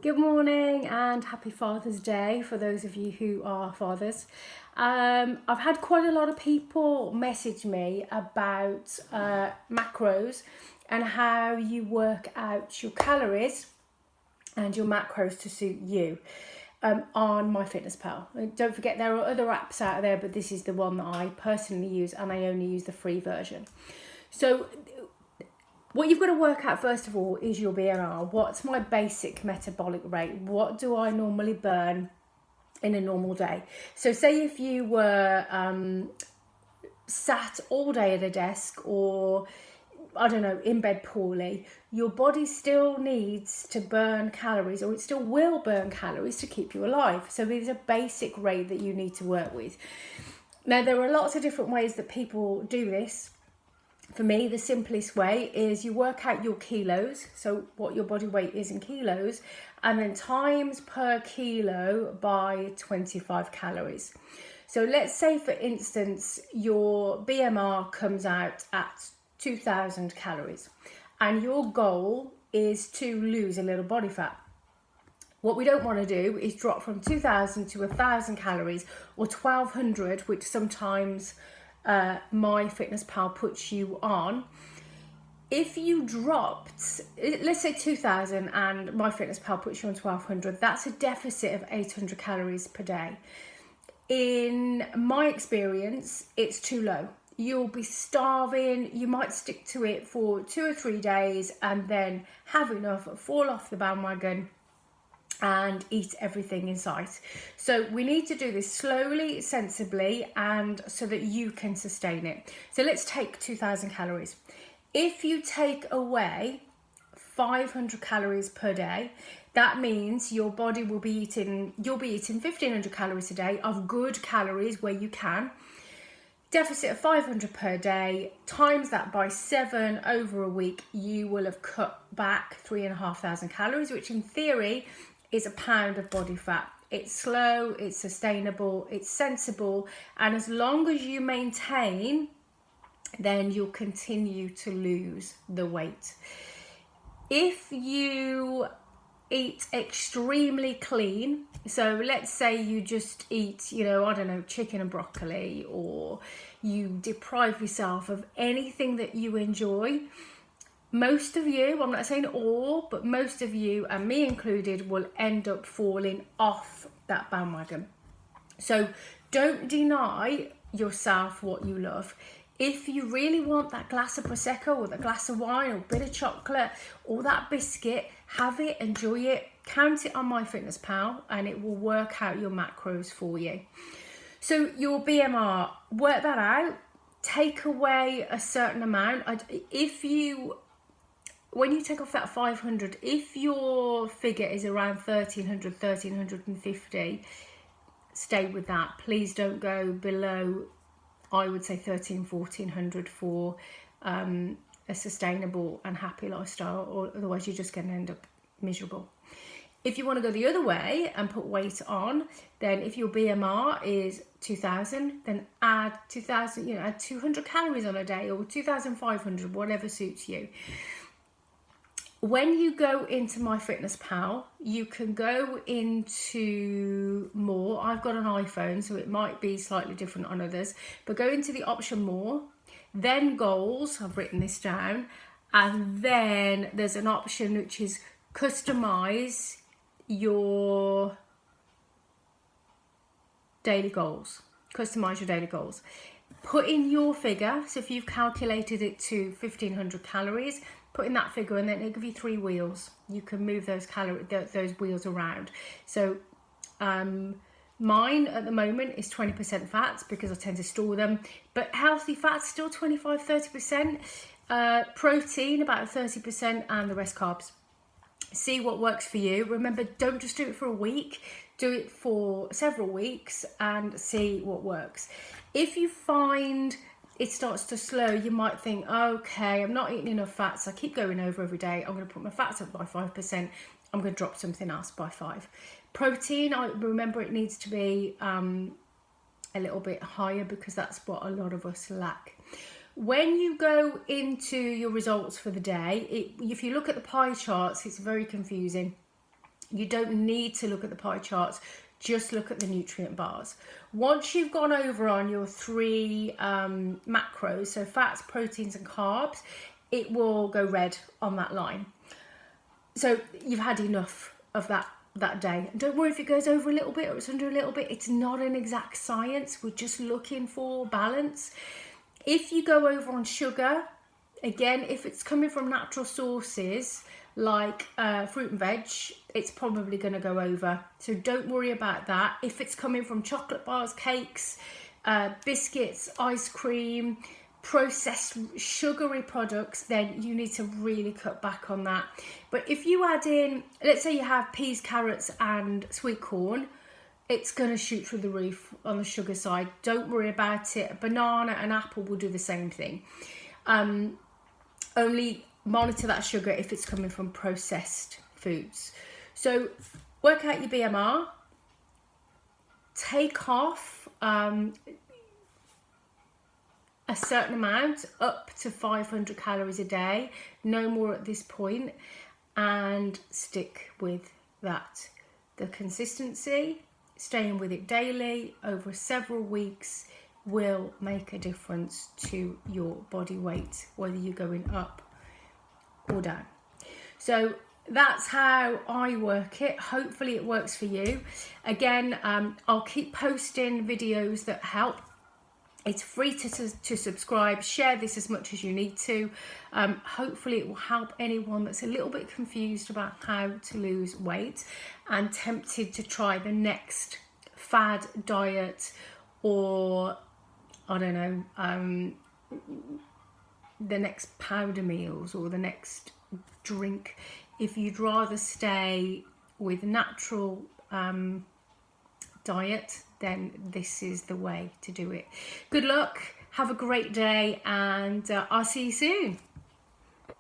Good morning and happy Father's Day for those of you who are fathers. I've had quite a lot of people message me about macros and how you work out your calories and your macros to suit you on MyFitnessPal. Don't forget there are other apps out there, but this is the one that I personally use, and I only use the free version. So what you've got to work out first of all is your BMR. What's my basic metabolic rate? What do I normally burn in a normal day? So say if you were sat all day at a desk, or I don't know, in bed poorly, your body still needs to burn calories, or it still will burn calories to keep you alive. So there's a basic rate that you need to work with. Now, there are lots of different ways that people do this. For me, the simplest way is you work out your kilos, so what your body weight is in kilos, and then times per kilo by 25 calories. So let's say, for instance, your BMR comes out at 2,000 calories, and your goal is to lose a little body fat. What we don't want to do is drop from 2,000 to 1,000 calories, or 1,200, which sometimes MyFitnessPal puts you on. If you dropped, let's say 2,000 and MyFitnessPal puts you on 1,200, that's a deficit of 800 calories per day. In my experience, it's too low. You'll be starving. You might stick to it for 2 or 3 days and then have enough, fall off the bandwagon and eat everything in sight. So we need to do this slowly, sensibly, and so that you can sustain it. So let's take 2,000 calories. If you take away 500 calories per day, that means your body will be eating, you'll be eating 1,500 calories a day of good calories where you can. Deficit of 500 per day, times that by 7 over a week, you will have cut back 3,500 calories, which in theory is a pound of body fat. It's slow, it's sustainable, it's sensible, and as long as you maintain, then you'll continue to lose the weight. If you eat extremely clean, so let's say you just eat, I don't know, chicken and broccoli, or you deprive yourself of anything that you enjoy, most of you, I'm not saying all, but most of you, and me included, will end up falling off that bandwagon. So don't deny yourself what you love. If you really want that glass of Prosecco, or that glass of wine, or a bit of chocolate, or that biscuit, have it, enjoy it, count it on MyFitnessPal, and it will work out your macros for you. So your BMR, work that out, take away a certain amount. When you take off that 500, if your figure is around 1,300, 1,350, stay with that. Please don't go below, I would say 1,100 for a sustainable and happy lifestyle, or otherwise you're just going to end up miserable. If you want to go the other way and put weight on, then if your BMR is 2,000, then add 2,000, add 200 calories on a day, or 2,500, whatever suits you. When you go into MyFitnessPal, you can go into more. I've got an iPhone, so it might be slightly different on others, but go into the option more, then goals, I've written this down, and then there's an option which is customize your daily goals. Customize your daily goals. Put in your figure, so if you've calculated it to 1,500 calories, put in that figure, and then it'll give you 3 wheels. You can move those wheels around. So mine at the moment is 20% fats because I tend to store them, but healthy fats still 25-30%, protein about 30%, and the rest carbs. See what works for you. Remember, don't just do it for a week, do it for several weeks and see what works. If you find it starts to slow, you might think, okay, I'm not eating enough fats, I keep going over every day, I'm going to put my fats up by 5%, I'm going to drop something else by 5. Protein, I remember it needs to be a little bit higher because that's what a lot of us lack. When you go into your results for the day, if you look at the pie charts, it's very confusing. You don't need to look at the pie charts, just look at the nutrient bars. Once you've gone over on your 3 macros, so fats, proteins and carbs, it will go red on that line. So you've had enough of that day. Don't worry if it goes over a little bit or it's under a little bit. It's not an exact science. We're just looking for balance. If you go over on sugar, again, if it's coming from natural sources like fruit and veg, it's probably going to go over. So don't worry about that. If it's coming from chocolate bars, cakes, biscuits, ice cream, processed sugary products, then you need to really cut back on that. But if you add in, let's say you have peas, carrots and sweet corn, it's going to shoot through the roof on the sugar side. Don't worry about it. A banana and apple will do the same thing. Only monitor that sugar if it's coming from processed foods. So work out your BMR, take off a certain amount, up to 500 calories a day, no more at this point, and stick with that. The consistency, staying with it daily over several weeks, will make a difference to your body weight, whether you're going up or down. So that's how I work it. Hopefully it works for you. Again, I'll keep posting videos that help. It's free to subscribe. Share this as much as you need to. Hopefully it will help anyone that's a little bit confused about how to lose weight and tempted to try the next fad diet, or I don't know, the next powder meals or the next drink. If you'd rather stay with natural diet, then this is the way to do it. Good luck, have a great day, and I'll see you soon.